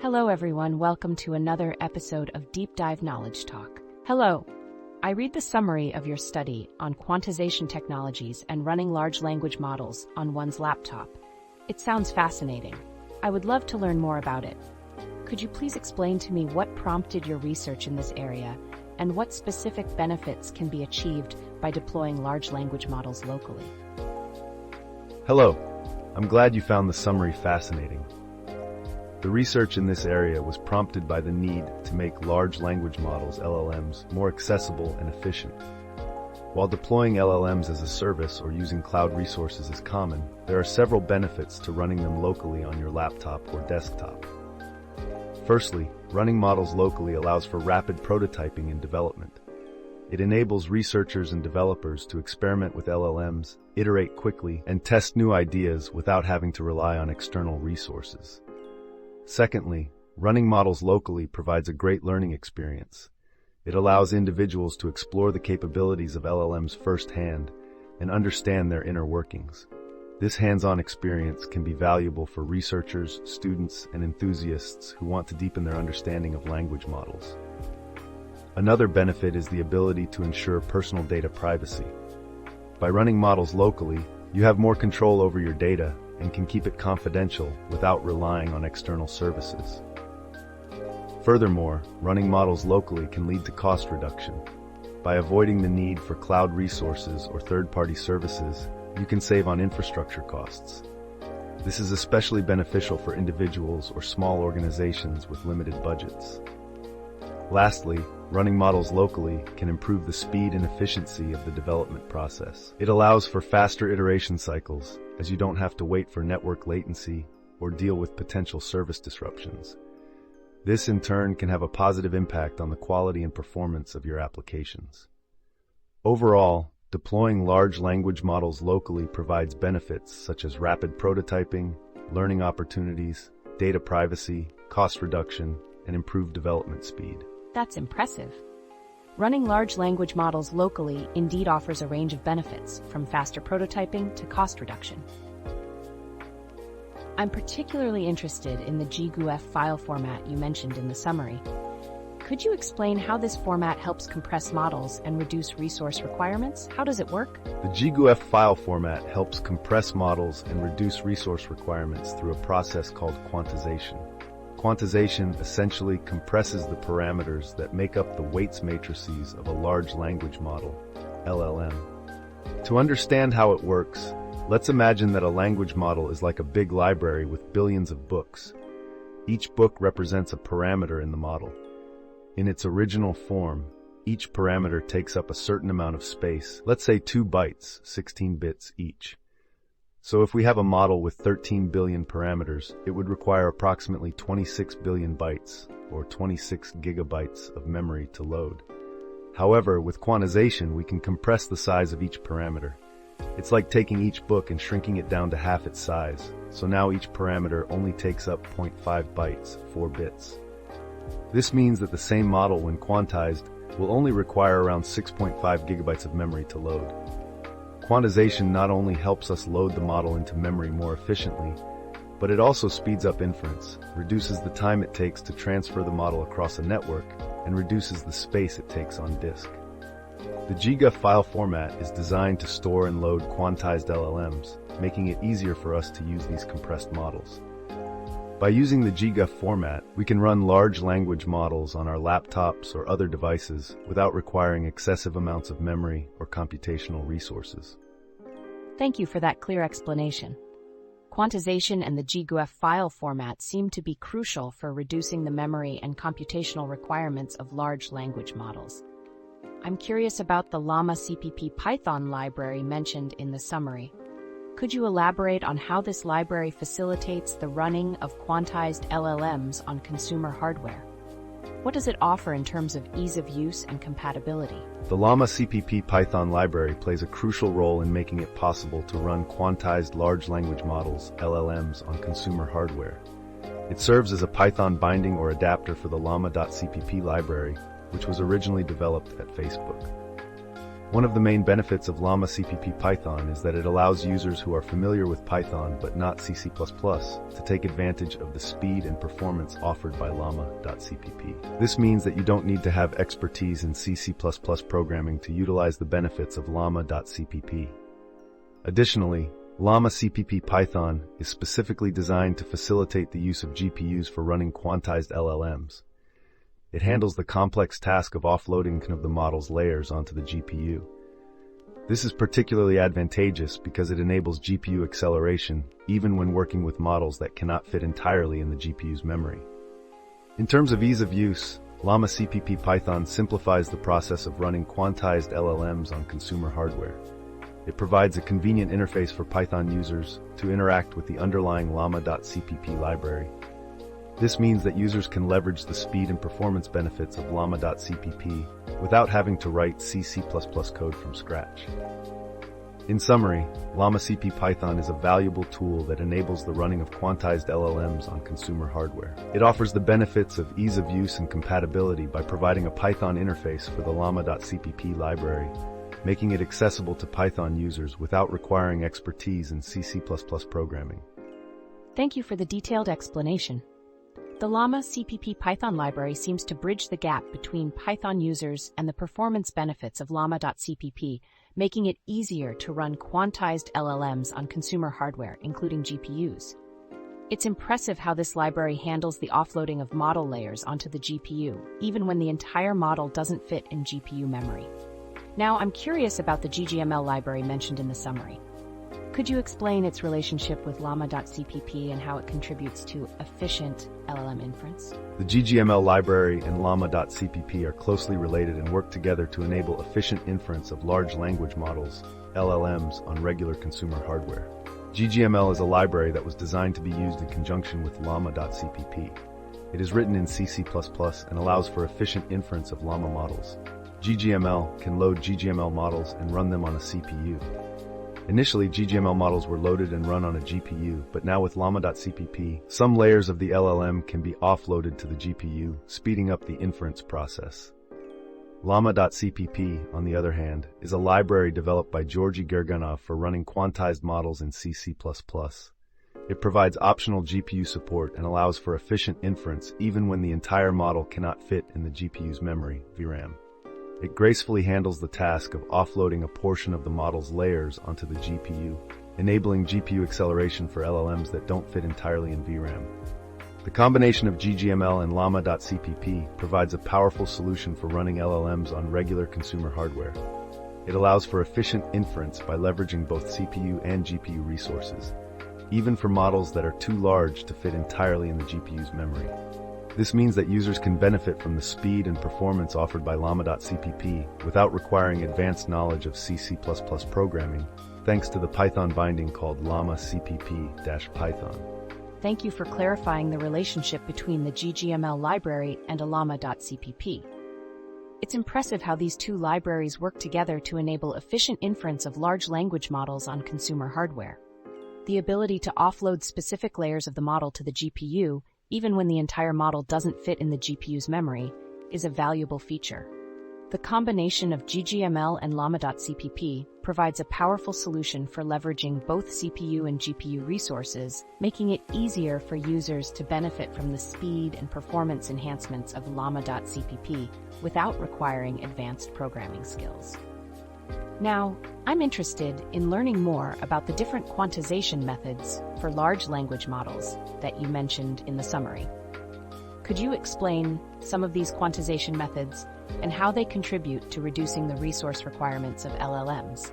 Hello everyone, welcome to another episode of Deep Dive Knowledge Talk. Hello, I read the summary of your study on quantization technologies and running large language models on one's laptop. It sounds fascinating. I would love to learn more about it. Could you please explain to me what prompted your research in this area and what specific benefits can be achieved by deploying large language models locally? Hello, I'm glad you found the summary fascinating. The research in this area was prompted by the need to make large language models, LLMs, more accessible and efficient. While deploying LLMs as a service or using cloud resources is common, there are several benefits to running them locally on your laptop or desktop. Firstly, running models locally allows for rapid prototyping and development. It enables researchers and developers to experiment with LLMs, iterate quickly, and test new ideas without having to rely on external resources. Secondly, running models locally provides a great learning experience. It allows individuals to explore the capabilities of LLMs firsthand and understand their inner workings. This hands-on experience can be valuable for researchers, students, and enthusiasts who want to deepen their understanding of language models. Another benefit is the ability to ensure personal data privacy. By running models locally, you have more control over your data and can keep it confidential without relying on external services. Furthermore, running models locally can lead to cost reduction. By avoiding the need for cloud resources or third-party services, you can save on infrastructure costs. This is especially beneficial for individuals or small organizations with limited budgets. Lastly, running models locally can improve the speed and efficiency of the development process. It allows for faster iteration cycles, as you don't have to wait for network latency or deal with potential service disruptions. This in turn can have a positive impact on the quality and performance of your applications. Overall, deploying large language models locally provides benefits such as rapid prototyping, learning opportunities, data privacy, cost reduction, and improved development speed. That's impressive. Running large language models locally indeed offers a range of benefits, from faster prototyping to cost reduction. I'm particularly interested in the GGUF file format you mentioned in the summary. Could you explain how this format helps compress models and reduce resource requirements? How does it work? The GGUF file format helps compress models and reduce resource requirements through a process called quantization. Quantization essentially compresses the parameters that make up the weights matrices of a large language model, LLM. To understand how it works, let's imagine that a language model is like a big library with billions of books. Each book represents a parameter in the model. In its original form, each parameter takes up a certain amount of space, let's say 2 bytes, 16 bits each. So if we have a model with 13 billion parameters, it would require approximately 26 billion bytes, or 26 gigabytes of memory to load. However, with quantization, we can compress the size of each parameter. It's like taking each book and shrinking it down to half its size, so now each parameter only takes up 0.5 bytes, 4 bits. This means that the same model, when quantized, will only require around 6.5 gigabytes of memory to load. Quantization not only helps us load the model into memory more efficiently, but it also speeds up inference, reduces the time it takes to transfer the model across a network, and reduces the space it takes on disk. The GGUF file format is designed to store and load quantized LLMs, making it easier for us to use these compressed models. By using the GGUF format, we can run large language models on our laptops or other devices without requiring excessive amounts of memory or computational resources. Thank you for that clear explanation. Quantization and the GGUF file format seem to be crucial for reducing the memory and computational requirements of large language models. I'm curious about the Llama CPP Python library mentioned in the summary. Could you elaborate on how this library facilitates the running of quantized LLMs on consumer hardware? What does it offer in terms of ease of use and compatibility? The Llama CPP Python library plays a crucial role in making it possible to run quantized large language models, LLMs, on consumer hardware. It serves as a Python binding or adapter for the llama.cpp library, which was originally developed at Facebook. One of the main benefits of Llama CPP Python is that it allows users who are familiar with Python but not C++ to take advantage of the speed and performance offered by llama.cpp. This means that you don't need to have expertise in C++ programming to utilize the benefits of llama.cpp. Additionally, Llama CPP Python is specifically designed to facilitate the use of GPUs for running quantized LLMs. It handles the complex task of offloading of the model's layers onto the GPU. This is particularly advantageous because it enables GPU acceleration even when working with models that cannot fit entirely in the GPU's memory. In terms of ease of use, Llama CPP Python simplifies the process of running quantized LLMs on consumer hardware. It provides a convenient interface for Python users to interact with the underlying llama.cpp library. This means that users can leverage the speed and performance benefits of llama.cpp without having to write C++ code from scratch. In summary, Llama CP Python is a valuable tool that enables the running of quantized LLMs on consumer hardware. It offers the benefits of ease of use and compatibility by providing a Python interface for the llama.cpp library, making it accessible to Python users without requiring expertise in C++ programming. Thank you for the detailed explanation. The Llama CPP Python library seems to bridge the gap between Python users and the performance benefits of llama.cpp, making it easier to run quantized LLMs on consumer hardware, including GPUs. It's impressive how this library handles the offloading of model layers onto the GPU, even when the entire model doesn't fit in GPU memory. Now, I'm curious about the GGML library mentioned in the summary. Could you explain its relationship with llama.cpp and how it contributes to efficient LLM inference? The GGML library and llama.cpp are closely related and work together to enable efficient inference of large language models, LLMs, on regular consumer hardware. GGML is a library that was designed to be used in conjunction with llama.cpp. It is written in C++ and allows for efficient inference of llama models. GGML can load GGML models and run them on a CPU. Initially, GGML models were loaded and run on a GPU, but now with llama.cpp, some layers of the LLM can be offloaded to the GPU, speeding up the inference process. Llama.cpp, on the other hand, is a library developed by Georgy Gerganov for running quantized models in C++. It provides optional GPU support and allows for efficient inference even when the entire model cannot fit in the GPU's memory, VRAM. It gracefully handles the task of offloading a portion of the model's layers onto the GPU, enabling GPU acceleration for LLMs that don't fit entirely in VRAM. The combination of GGML and llama.cpp provides a powerful solution for running LLMs on regular consumer hardware. It allows for efficient inference by leveraging both CPU and GPU resources, even for models that are too large to fit entirely in the GPU's memory. This means that users can benefit from the speed and performance offered by llama.cpp without requiring advanced knowledge of C++ programming, thanks to the Python binding called llama cpp-python. Thank you for clarifying the relationship between the GGML library and llama.cpp. It's impressive how these two libraries work together to enable efficient inference of large language models on consumer hardware. The ability to offload specific layers of the model to the GPU, even when the entire model doesn't fit in the GPU's memory, is a valuable feature. The combination of GGML and llama.cpp provides a powerful solution for leveraging both CPU and GPU resources, making it easier for users to benefit from the speed and performance enhancements of llama.cpp without requiring advanced programming skills. Now, I'm interested in learning more about the different quantization methods for large language models that you mentioned in the summary. Could you explain some of these quantization methods and how they contribute to reducing the resource requirements of LLMs?